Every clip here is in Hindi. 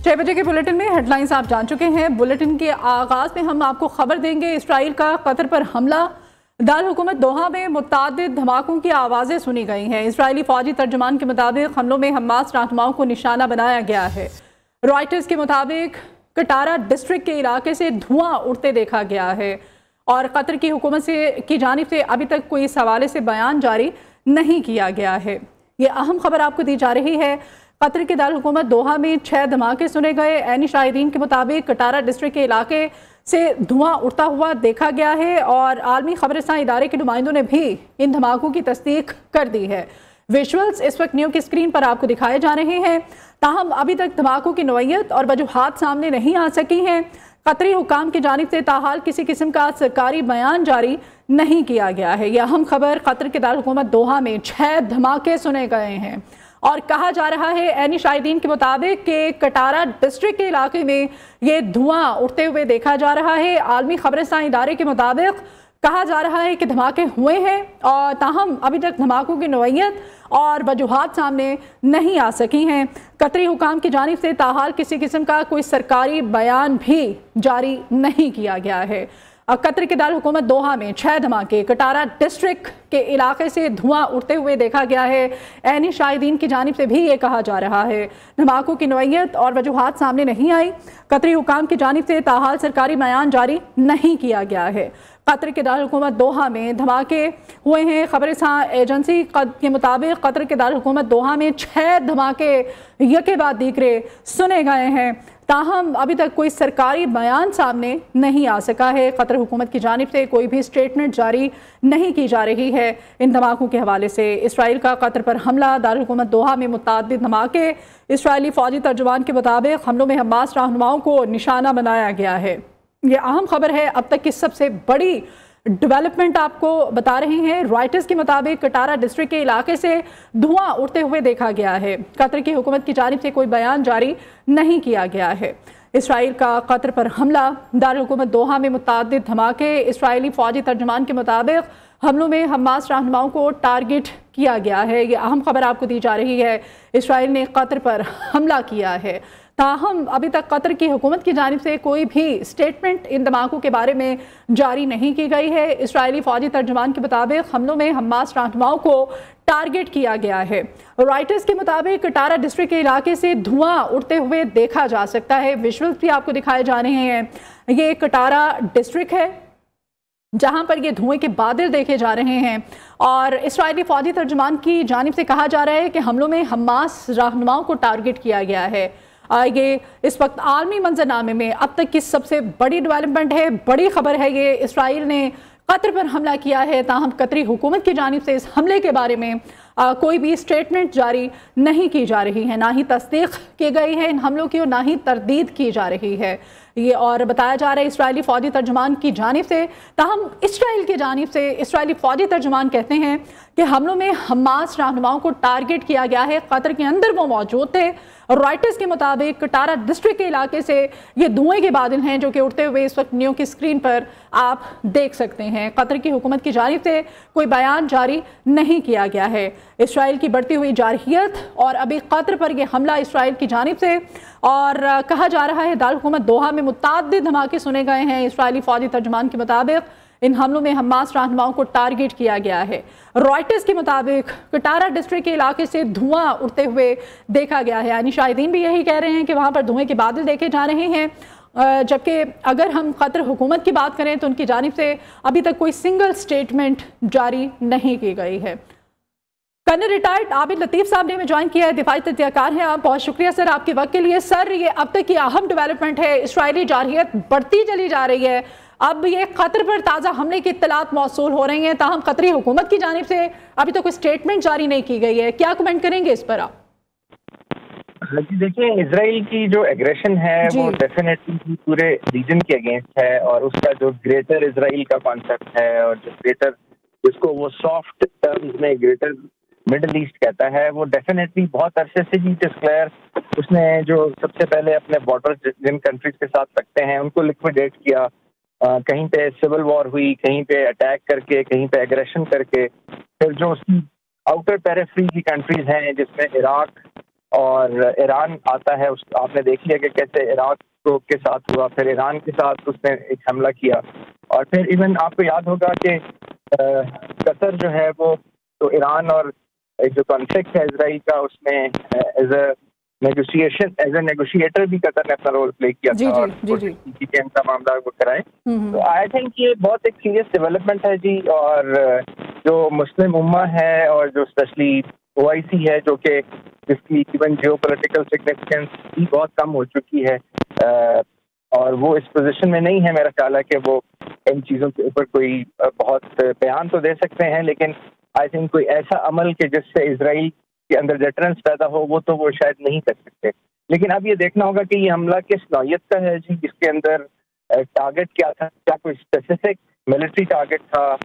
6 बजे के बुलेटिन में हेडलाइंस आप जान चुके हैं। बुलेटिन के आगाज में हम आपको खबर देंगे इसराइल का कतर पर हमला। दार हुकूमत दोहा में मुतअद्दिद धमाकों की आवाज़ें सुनी गई हैं। इसराइली फौजी तर्जुमान के मुताबिक हमलों में हमास रहनुमाओं को निशाना बनाया गया है। रॉयटर्स के मुताबिक कटारा डिस्ट्रिक्ट के इलाके से धुआं उड़ते देखा गया है और कतर की हुकूमत की जानिब से अभी तक कोई इस हवाले से बयान जारी नहीं किया गया है। ये अहम खबर आपको दी जा रही है। कतर के दार हुकूमत दोहा में 6 धमाके सुने गए। ऐनी शाहिदीन के मुताबिक कटारा डिस्ट्रिक्ट के इलाके से धुआं उड़ता हुआ देखा गया है और आलमी खबरसां इदारे के नुमाइंदों ने भी इन धमाकों की तस्दीक कर दी है। विजुअल्स इस वक्त न्यू की स्क्रीन पर आपको दिखाए जा रहे हैं। ताहम अभी तक धमाकों की नौइयत और वजूहात सामने नहीं आ सकी हैं। कतरी हुकाम की जानिब से ताहाल किसी किस्म का सरकारी बयान जारी नहीं किया गया है। यह अहम खबर कतर के दार हुकूमत दोहा में 6 धमाके सुने गए हैं और कहा जा रहा है ऐनी शाहिदीन के मुताबिक कि कटारा डिस्ट्रिक्ट के इलाके में ये धुआं उठते हुए देखा जा रहा है। आलमी खबरसां इदारे के मुताबिक कहा जा रहा है कि धमाके हुए हैं और ताहम अभी तक धमाकों की नौइयत और वजूहात सामने नहीं आ सकी हैं। कतरी हुकाम की जानिब से ताहाल किसी किस्म का कोई सरकारी बयान भी जारी नहीं किया गया है। कतर के दार हुकूमत दोहा में 6 धमाके, कटारा डिस्ट्रिक्ट के इलाके से धुआं उड़ते हुए देखा गया है। ऐनी शाहिदीन की जानिब से भी ये कहा जा रहा है धमाकों की नौइयत और वजूहात सामने नहीं आई। कतरी हुकाम की जानिब से ताहाल सरकारी बयान जारी नहीं किया गया है। कतर के दार हुकूमत दोहा में धमाके हुए हैं। खबरसां एजेंसी के मुताबिक कतर के दार हुकूमत दोहा में 6 धमाके यके बाद दीगरे सुने गए हैं। ताहम अभी तक कोई सरकारी बयान सामने नहीं आ सका है। कतर हुकूमत की जानिब से कोई भी स्टेटमेंट जारी नहीं की जा रही है इन धमाकों के हवाले से। इसराइल का कतर पर हमला, दार हुकूमत दोहा में मुतअद्दिद धमाके। इसराइली फौजी तर्जुमान के मुताबिक हमलों में हमास रहनुमाओं को निशाना बनाया गया है। ये अहम खबर है, अब तक की सबसे बड़ी डेवलपमेंट आपको बता रहे हैं। रॉयटर्स के मुताबिक कटारा डिस्ट्रिक्ट के इलाके से धुआं उड़ते हुए देखा गया है। कतर की हुकूमत की जानिब से कोई बयान जारी नहीं किया गया है। इसराइल का कतर पर हमला, दार हुकूमत दोहा में मुतअद्दिद धमाके। इसराइली फौजी तर्जुमान के मुताबिक हमलों में हमास रहनुमाओं को टारगेट किया गया है। ये अहम खबर आपको दी जा रही है। इसराइल ने कतर पर हमला किया है। ताहम अभी तक कतर की हुकूमत की जानिब से कोई भी स्टेटमेंट इन धमाकों के बारे में जारी नहीं की गई है। इसराइली फौजी तर्जुमान के मुताबिक हमलों में हमास रहनुमाओं को टारगेट किया गया है। रॉयटर्स के मुताबिक कटारा डिस्ट्रिक्ट के इलाके से धुआं उड़ते हुए देखा जा सकता है। विजुअल्स भी आपको दिखाए जा रहे हैं। ये कटारा डिस्ट्रिक्ट है जहां पर ये धुएं के बादल देखे जा रहे हैं और इसराइली फौजी तर्जुमान की जानिब से कहा जा रहा है कि हमलों में हमास रहनुमाओं को टारगेट किया गया है। ये इस वक्त आलमी मंजरनामे में अब तक की सबसे बड़ी डेवलपमेंट है, बड़ी खबर है। ये इसराइल ने कतर पर हमला किया है। ताहम कतरी हुकूमत की जानिब से इस हमले के बारे में कोई भी स्टेटमेंट जारी नहीं की जा रही है, ना ही तस्दीक की गई है इन हमलों की और ना ही तरदीद की जा रही है। ये और बताया जा रहा है इसराइली फौजी तर्जुमान की जानिब से। ताहम इसराइल की जानिब से इसराइली फौजी तर्जुमान कहते हैं कि हमलों में हमास रहनुमाओं को टारगेट किया गया है। कतर के अंदर वो मौजूद थे। रॉयटर्स के मुताबिक कटारा डिस्ट्रिक्ट के इलाके से ये धुएं के बादल हैं जो कि उड़ते हुए इस वक्त न्यू की स्क्रीन पर आप देख सकते हैं। कतर की हुकूमत की जानिब से कोई बयान जारी नहीं किया गया है। इसराइल की बढ़ती हुई जारहियत और अभी कतर पर यह हमला इसराइल की जानिब से और कहा जा रहा है दार हुकूमत दोहा में मुतअद्दिद धमाके सुने गए हैं। इसराइली फौजी तर्जुमान के मुताबिक इन हमलों में हमास रहनुमाओं को टारगेट किया गया है। रॉयटर्स के मुताबिक कटारा डिस्ट्रिक्ट के इलाके से धुआं उड़ते हुए देखा गया है। यानी शाहिदीन भी यही कह रहे हैं कि वहां पर धुएं के बादल देखे जा रहे हैं। जबकि अगर हम कतर हुकूमत की बात करें तो उनकी जानिब से अभी तक कोई सिंगल स्टेटमेंट जारी नहीं की गई है। कर्नल रिटायर्ड आबिद लतीफ़ साहब ने हमें ज्वाइन किया है। दिफाई तजज़ियाकार हैं आप, बहुत शुक्रिया सर आपके वक्त के लिए। सर, ये अब तक की अहम डेवलपमेंट है, इसराइली जारहियत बढ़ती चली जा रही है। अब ये कतर पर ताज़ा हमले की इत्तलात मौसूल हो रही हैं। ताहम कतरी हुकूमत की जानिब से अभी तो कोई स्टेटमेंट जारी नहीं की गई है। क्या कमेंट करेंगे इस पर आप? जी देखिए, इजराइल की जो एग्रेशन है वो डेफिनेटली पूरे रीजन के अगेंस्ट है और उसका जो ग्रेटर इजराइल का कॉन्सेप्ट है और जो ग्रेटर जिसको वो सॉफ्ट टर्म्स में ग्रेटर मिडल ईस्ट कहता है, वो डेफिनेटली बहुत अरसे से जी डिक्लेयर उसने जो सबसे पहले अपने बॉर्डर जिन कंट्रीज के साथ लगते हैं उनको लिक्विडेट किया। कहीं पे सिविल वॉर हुई, कहीं पे अटैक करके, कहीं पे एग्रेशन करके। फिर जो उसकी आउटर पेरिफेरी की कंट्रीज हैं जिसमें इराक, और ईरान आता है। उस आपने देख लिया कि कैसे इराक के साथ हुआ, फिर ईरान के साथ उसने एक हमला किया, और फिर इवन आपको याद होगा कि कतर जो है वो तो ईरान और एक जो कॉन्फ्लिक्ट है इसराइल का उसमें एज अ नेगोशिएटर भी कतर ने अपना रोल प्ले किया था और पीकेएम का मामला वो कराए। तो आई थिंक ये बहुत एक सीरियस डेवलपमेंट है जी। और जो मुस्लिम उम्मा है और जो स्पेशली ओआईसी है जो कि जिसकी इवन जियोपॉलिटिकल सिग्निफिकेंस भी बहुत कम हो चुकी है, और वो इस पोजीशन में नहीं है मेरा ख्याल है कि वो इन चीज़ों के ऊपर कोई बहुत बयान तो दे सकते हैं, लेकिन आई थिंक कोई ऐसा अमल के जिससे इजराइल के अंदर डेटरेंस पैदा हो वो तो वो शायद नहीं कर सकते। लेकिन अब ये देखना होगा कि ये हमला किस नौयत का है जी, इसके अंदर टारगेट क्या था, क्या कोई स्पेसिफिक मिलिट्री टारगेट था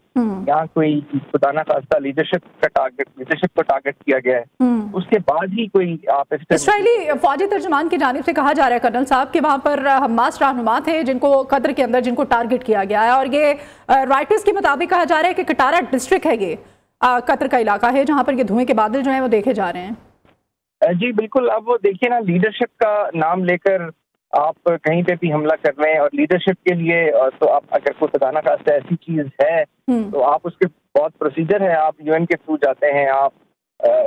या कोई खुदा ना खास्ता लीडरशिप को टारगेट किया गया है, उसके बाद ही कोई आप इस्राइली फौजी तर्जुमान की जानिब से कहा जा रहा है कर्नल साहब कि वहाँ पर हमास रहनुमा थे जिनको कतर के अंदर जिनको टारगेट किया गया है, और ये राइटर्स के मुताबिक कहा जा रहा है कि कटारा डिस्ट्रिक्ट है, ये कतर का इलाका है जहाँ पर ये धुएं के बादल जो हैं वो देखे जा रहे हैं। जी बिल्कुल। अब वो देखिए ना, लीडरशिप का नाम लेकर आप कहीं पे भी हमला कर रहे हैं, और लीडरशिप के लिए तो आप अगर कोई खुदा ना खास्ता ऐसी चीज है तो आप उसके बहुत प्रोसीजर है, आप यूएन के थ्रू जाते हैं, आप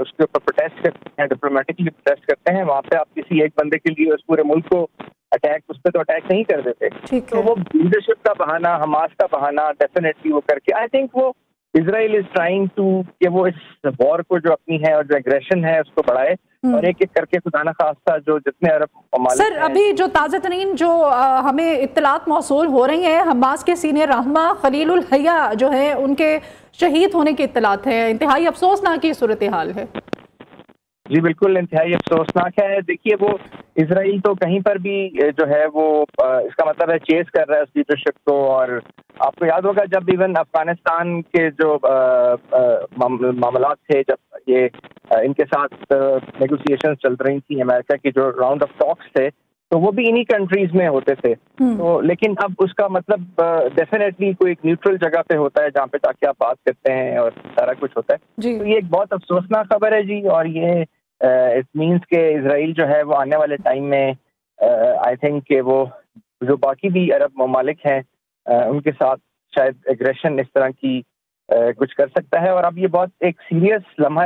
उसके ऊपर प्रोटेस्ट करते हैं, डिप्लोमेटिकली प्रोटेस्ट करते हैं। वहाँ पे आप किसी एक बंदे के लिए उस पूरे मुल्क को उस पर तो अटैक नहीं कर देते। तो वो लीडरशिप का बहाना, हमास का बहाना डेफिनेटली वो करके आई थिंक वो इजराइल इज ट्राइंग टू कि वो इस वॉर को जो अपनी है और जो एग्रेशन है उसको बढ़ाए, और एक एक करके खुदा ना खास्ता जो जितने अरब ममालिक सर अभी जो ताज़ा तरीन जो हमें इत्तलात मौसूल हो रही है, हमास के सीनियर रहनुमा खलीलुल हया जो है उनके शहीद होने की इत्तलात है। इंतहाई अफसोसनाक ये सूरत हाल है। जी बिल्कुल, इंतहाई अफसोसनाक है। देखिए वो इसराइल तो कहीं पर भी जो है वो इसका मतलब है चेस कर रहा है उस लीडरशिप को। और आपको याद होगा जब इवन अफगानिस्तान के जो मामलात थे, जब ये इनके साथ नेगोशिएशंस चल रही थी, अमेरिका की जो राउंड ऑफ टॉक्स थे, तो वो भी इन्हीं कंट्रीज में होते थे। तो लेकिन अब उसका मतलब डेफिनेटली कोई एक न्यूट्रल जगह पे होता है जहाँ पे ताकि आप बात करते हैं और सारा कुछ होता है। तो ये एक बहुत अफसोसनाक खबर है जी। और ये इट मीन्स के इजराइल जो है वो आने वाले टाइम में आई थिंक के वो जो बाकी भी अरब ममालिक हैं उनके साथ शायद एग्रेशन इस तरह की कुछ कर सकता है। और अब ये बहुत एक सीरियस लम्हा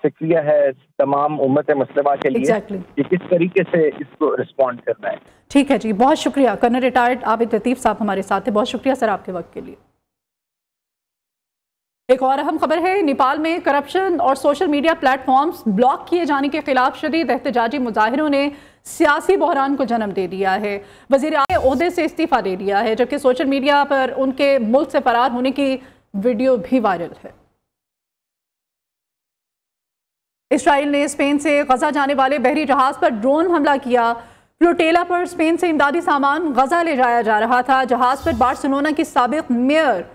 फिक्रिया है तमाम उम्मत मुस्लिमा के लिए कि किस तरीके से इसको रिस्पॉन्ड करना है। ठीक है जी, बहुत शुक्रिया। कर्नल रिटायर्ड आबिद लतीफ़ साहब हमारे साथ हैं। बहुत शुक्रिया सर आपके वक्त के लिए। एक और अहम खबर है, नेपाल में करप्शन और सोशल मीडिया प्लेटफॉर्म्स ब्लॉक किए जाने के खिलाफ शदीद एहतजाजी मुजाहिरों ने सियासी बहरान को जन्म दे दिया है। वज़ीर आज़म ने ओहदे से इस्तीफा दे दिया है, जबकि सोशल मीडिया पर उनके मुल्क से फरार होने की वीडियो भी वायरल है। इसराइल ने स्पेन से गजा जाने वाले बहरी जहाज पर ड्रोन हमला किया। फ्लोटेला पर स्पेन से इमदादी सामान गजा ले जाया जा रहा था। जहाज पर बार्सिलोना की साबिक मेयर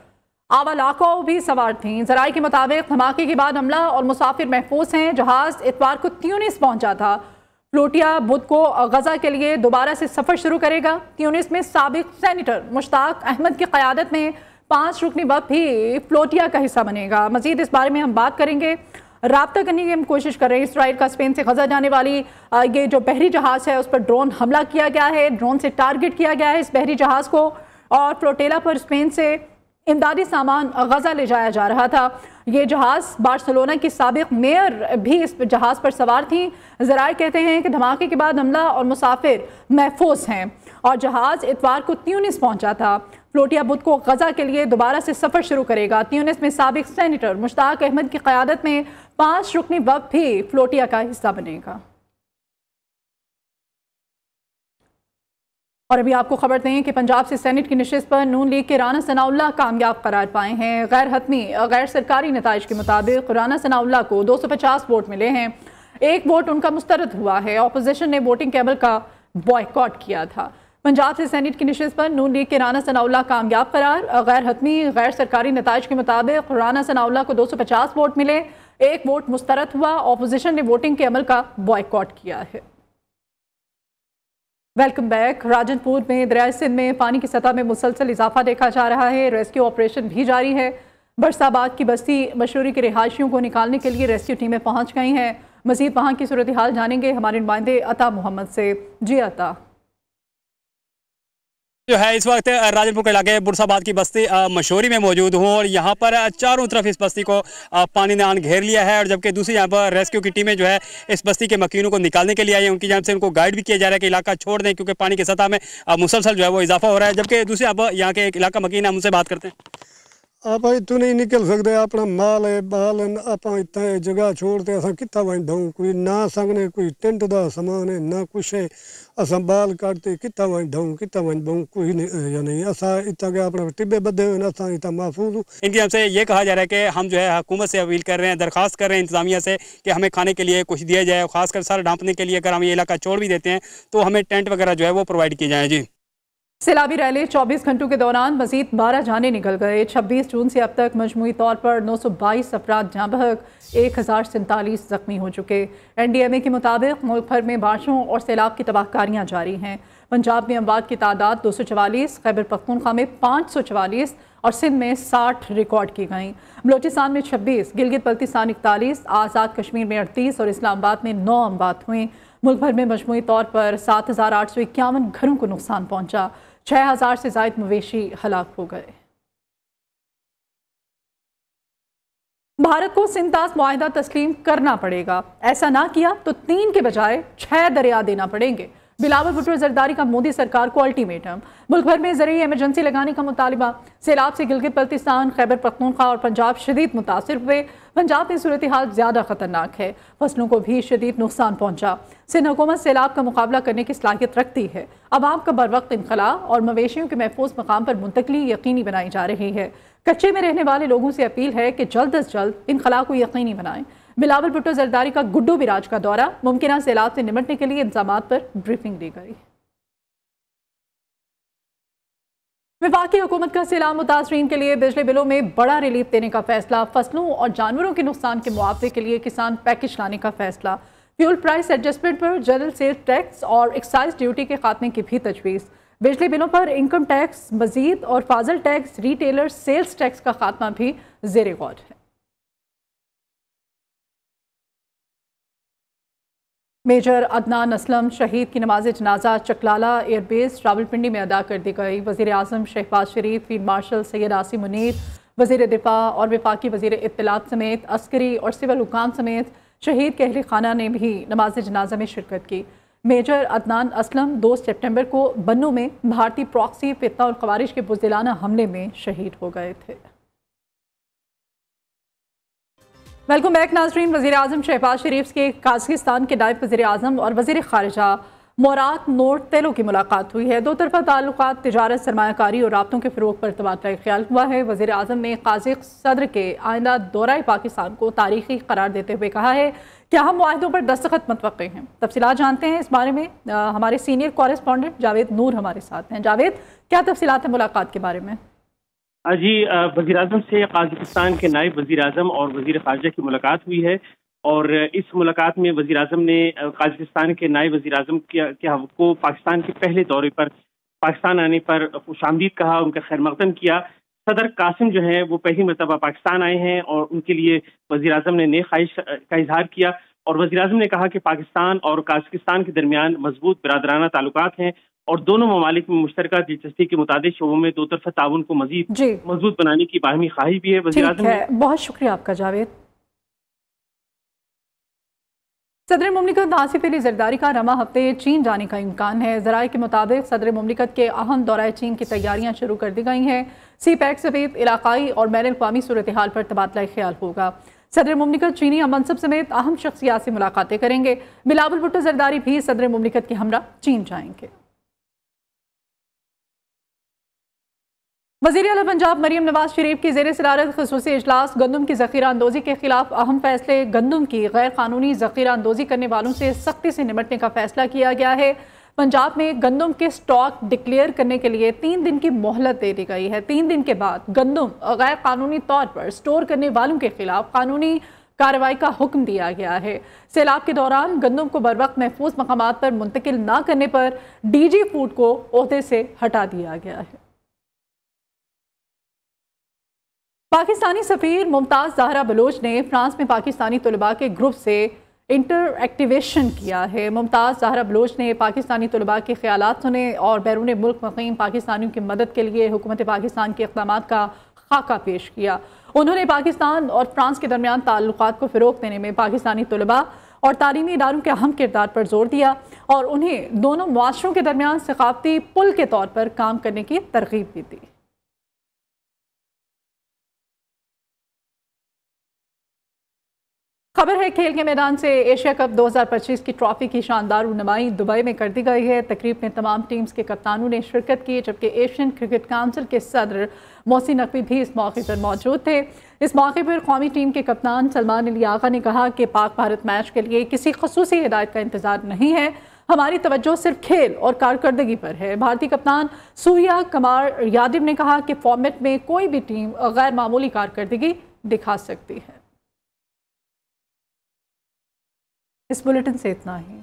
आवा लाको भी सवार थीं। ज़राए के मुताबिक धमाके के बाद हमला और मुसाफिर महफूज हैं। जहाज इतवार को ट्यूनिस पहुंचा था। फ्लोटिया बुध को गजा के लिए दोबारा से सफर शुरू करेगा। ट्यूनिस में साबिक सेनेटर मुश्ताक अहमद की क़यादत में 5 रुकनी वफ़द भी फ्लोटिया का हिस्सा बनेगा। मज़ीद इस बारे में हम बात करेंगे, राब्ता करने की हम कोशिश कर रहे हैं। इसराइल का स्पेन से गजा जाने वाली ये जो बहरी जहाज़ है उस पर ड्रोन हमला किया गया है। ड्रोन से टारगेट किया गया है इस बहरी जहाज़ को, और फ्लोटेला पर स्पेन से इमदादी सामान गजा ले जाया जा रहा था। ये जहाज़ बार्सिलोना की साबिक मेयर भी इस जहाज़ पर सवार थी। ज़राए कहते हैं कि धमाके के बाद हमला और मुसाफिर महफूज हैं, और जहाज़ इतवार को ट्यूनिस पहुंचा था। फ्लोटिया बुध को गजा के लिए दोबारा से सफर शुरू करेगा। ट्यूनिस में साबिक सेनेटर मुश्ताक अहमद की क़यादत में 5 रुकनी वफ़द भी फ्लोटिया का हिस्सा बनेगा। और अभी आपको खबर दें कि पंजाब से सेनेट की नशिस्त पर नून लीग के राना सनाउल्लाह कामयाब करार पाए हैं। गैर हतमी गैर सरकारी नताइज के मुताबिक राना सनाउल्लाह को 250 वोट मिले हैं। 1 वोट उनका मुस्तरद हुआ है। अपोजिशन ने वोटिंग केबल का बॉयकॉट किया था। पंजाब से सेनेट की नशिस्त पर नून लीग के राना सनाउल्लाह कामयाब करार। गैर हतमी गैर सरकारी नताइज के मुताबिक राना सनाउल्लाह को 250 वोट मिले, 1 वोट मुस्तरद हुआ। अपोजिशन ने वोटिंग के अमल का बॉयकॉट किया है। Welcome back. राजनपुर में दरियाए सिंध में पानी की सतह में मुसलसल इजाफा देखा जा रहा है। रेस्क्यू ऑपरेशन भी जारी है। बरसाबाद की बस्ती मशहूरी के रिहायशियों को निकालने के लिए रेस्क्यू टीमें पहुंच गई हैं। मज़ीद वहाँ की सूरत हाल जानेंगे हमारे नुमाइंदे अता मोहम्मद से। जी अता। जो है इस वक्त राजनपुर के इलाके बुरसाबाद की बस्ती मशहूरी में मौजूद हूँ और यहाँ पर चारों तरफ इस बस्ती को पानी ने आन घेर लिया है और जबकि दूसरी यहाँ पर रेस्क्यू की टीमें जो है इस बस्ती के मकीनों को निकालने के लिए आई है। उनकी जानब से उनको गाइड भी किया जा रहा है कि इलाका छोड़ दें क्योंकि पानी की सतह में मुसलसल जो है वो इजाफा हो रहा है। जबकि दूसरी यहाँ के एक इलाका मकीन है, उनसे बात करते हैं। आप इतों नहीं निकल सकते, अपना माल है बाल आप इतना जगह छोड़ते अस कितना वहीं कोई ना संगने कोई टेंट का समान है ना कुछ है, अस बाल काटते कितना वहीं ढूँ कितना वहीं बहु कोई नहीं असा इतना के अपना टिब्बे बदे हुए असा इतना महफूज हूँ। इनकी हमसे ये कहा जा रहा है कि हम जो है हुकूमत से अपील कर रहे हैं, दरख्वास्त कर रहे हैं इंतजामिया से कि हमें खाने के लिए कुछ दिया जाए, खासकर सर ढांपने के लिए अगर हम ये इलाका छोड़ भी देते हैं तो हमें टेंट वगैरह जो है वो प्रोवाइड किए जाएँ। जी सैलाबी रैली 24 घंटों के दौरान मजीद 12 जाने निकल गए। 26 जून से अब तक मजमूई तौर पर 922 अफराद जाँ बहक, 1047 जख्मी हो चुके। NDMA के मुताबिक मुल्क भर में बारिशों और सैलाब की तबाहकारियाँ जारी हैं। पंजाब में अमवात की तादाद 244, खैबर पख्तूनख्वा में 544 और सिंध में 60 रिकॉर्ड की गई। बलोचिस्तान में 26, गिलगित बल्तिस्तान 41, आज़ाद कश्मीर में 38 और इस्लामाबाद में 9 अमवात हुई। मुल्क भर में मजमूई तौर पर 7851 घरों को नुकसान पहुँचा। 6000 से ज़ायद मवेशी हलाक हो गए। भारत को सिंतास मुआहिदा तस्लीम करना पड़ेगा, ऐसा ना किया तो 3 के बजाय 6 दरिया देना पड़ेंगे। बिलावल भुट्टो जरदारी का मोदी सरकार को अल्टीमेटम। मुल्क भर में ज़रूरी इमरजेंसी लगाने का मुतालिबा। सैलाब से गिलगित बल्तिस्तान, खैबर पख्तूनख्वा और पंजाब शदीद मुतासिर हुए। पंजाब में सूरत हाल ज़्यादा ख़तरनाक है, फसलों को भी शदीद नुकसान पहुँचा। सिंध हुकूमत सैलाब का मुकाबला करने की सलाहियत रखती है। अवाम का बर वक्त इनखला और मवेशियों के महफूज मकाम पर मुंतकली यकीनी बनाई जा रही है। कच्चे में रहने वाले लोगों से अपील है कि जल्द अज जल्द इनखला को यकीनी बनाएं। बिलावल भुट्टो जरदारी का गुड्डू बिराज का दौरा, मुमकिन सैलाब से निपटने के लिए इंतजामात पर ब्रीफिंग दी गई। वफाकी हुकूमत का सैलाब मुतासरीन के लिए बिजली बिलों में बड़ा रिलीफ देने का फैसला। फसलों और जानवरों के नुकसान के मुआवजे के लिए किसान पैकेज लाने का फैसला। फ्यूल प्राइस एडजस्टमेंट पर जनरल सेल्स टैक्स और एक्साइज ड्यूटी के खात्मे की भी तजवीज़। बिजली बिलों पर इनकम टैक्स मजीद और Fazal tax, retailer sales tax का खात्मा भी ज़ेरे गौर है। मेजर अदनान असलम शहीद की नमाज जनाजा चकलाला एयरबेस रावलपिंडी में अदा कर दी गई। वज़ीर आज़म शहबाज शरीफ, फील्ड मार्शल सैयद आसिम मुनीर, वज़ीर दिफा और वफाकी वज़ीर इत्तलात समेत अस्करी और सिविल हुकाम समेत शहीद के अहले खाना ने भी नमाज जनाजा में शिरकत की। मेजर अदनान असलम 2 सितंबर को बन्नू में भारतीय प्रॉक्सी फितना और ख़वारिज के बुज़दिलाना हमले में शहीद हो गए थे। वेलकम बैक नाज़रीन। वज़ीर आज़म शहबाज शरीफ के कज़ाकिस्तान के नायब वज़ीर आज़म और वज़ीर ख़ारिजा मोरात नोर्तेलो की मुलाकात हुई है। दो तरफ़ा ताल्लुकात, तिजारत, सरमायाकारी और राब्तों के फ़रोग़ पर तबादला ख्याल हुआ है। वज़ीर आज़म ने काज़िक सदर के आइंदा दौरा पाकिस्तान को तारीख़ी करार देते हुए कहा है कि अहम मुआहिदों पर दस्तखत मुतवक्के हैं। तफ़सीलात जानते हैं इस बारे में, हमारे सीनियर कॉरेस्पॉन्डेंट जावेद नूर हमारे साथ हैं। जावेद, क्या तफ़सीलात है मुलाकात के बारे में? जी, वज़ीर आज़म से कज़ाकिस्तान के नायब वज़ीर आज़म और वज़ीर ख़ारिजा की मुलाकात हुई है और इस मुलाकात में वज़ीर आज़म ने कज़ाकिस्तान के नायब वज़ीर आज़म को पाकिस्तान के पहले दौरे पर पाकिस्तान आने पर खुशामदीद कहा, उनका खैर मक़दम किया। सदर कासिम जो है वो पहली मरतबा पाकिस्तान आए हैं और उनके लिए वज़ीर आज़म ने नेक ख्वाहिश का इजहार किया और वज़ीर आज़म ने कहा कि पाकिस्तान और कज़ाकिस्तान के दरमियान मजबूत बिरादराना ताल्लुकात हैं और दोनों ममालिक में मुश्तरका दिलचस्पी के मुताबिक शोबों में दो तरफा ताउन को मजीद मजबूत बनाने की बाहमी ख्वाहिश भी है। वज़ीर आज़म ने बहुत शुक्रिया आपका जावेद। सदर मुमलिकत आसिफ अली जरदारी का रमा हफ्ते चीन जाने का इम्कान है। ज़राए के मुताबिक सदर मुमलिकत के अहम दौरा चीन की तैयारियां शुरू कर दी गई हैं। CPEC समेत इलाकाई और बैन अल-अक़वामी सूरत हाल पर तबादला ख्याल होगा। सदर मुमलिकत चीनी मनसब समेत अहम शख्सियात से मुलाकातें करेंगे। बिलावल भुट्टो जरदारी भी सदर मुमलिकत के हमरा चीन जाएंगे। वज़ीर आला पंजाब मरियम नवाज शरीफ की ज़ेर सदारत ख़ुसूसी इजलास। गंदम की ज़ख़ीरा अंदोज़ी के खिलाफ अहम फैसले। गंदम की गैर कानूनी ज़ख़ीरा अंदोज़ी करने वालों से सख्ती से निपटने का फैसला किया गया है। पंजाब में गंदम के स्टॉक डिक्लेयर करने के लिए 3 दिन की मोहलत दे दी गई है। 3 दिन के बाद गंदम गैर कानूनी तौर पर स्टोर करने वालों के खिलाफ कानूनी कार्रवाई का हुक्म दिया गया है। सैलाब के दौरान गंदम को बर वक्त महफूज मकामात पर मुंतकिल न करने पर DG फूड को ओहदे से हटा दिया गया है। पाकिस्तानी सफ़ीर मुमताज़ ज़हरा बलोच ने फ्रांस में पाकिस्तानी तलबा के ग्रुप से इंटर एक्टिवेशन किया है। मुमताज़ ज़हरा बलोच ने पाकिस्तानी तलबा के ख्यालात सुने और बैरून मुल्क मुक़ीम पाकिस्तानियों की मदद के लिए हुकूमत पाकिस्तान के इक़दाम का खाका पेश किया। उन्होंने पाकिस्तान और फ्रांस के दरमियान ताल्लुकात को फ़रोग़ देने में पाकिस्तानी तलबा और तालीमी इदारों के अहम किरदार पर जोर दिया और उन्हें दोनों मुआशरों के दरमियान सकाफ़ती पुल के तौर पर काम करने की तरग़ीब भी दी। खबर है खेल के मैदान से। एशिया कप 2025 की ट्रॉफी की शानदार नुमाई दुबई में कर दी गई है। तकरीब में तमाम टीम्स के कप्तानों ने शिरकत की, जबकि एशियन क्रिकेट काउंसिल के सदर मोहसिन नकवी भी इस मौके पर मौजूद थे। इस मौके पर कौमी टीम के कप्तान सलमान अली आगा ने कहा कि पाक भारत मैच के लिए किसी खसूसी हिदायत का इंतजार नहीं है, हमारी तवज्जो सिर्फ खेल और कारकर्दगी पर है। भारतीय कप्तान सूर्या कुमार यादव ने कहा कि फॉर्मेट में कोई भी टीम गैर मामूली कारकर्दगी दिखा सकती है। इस बुलेटिन से इतना ही।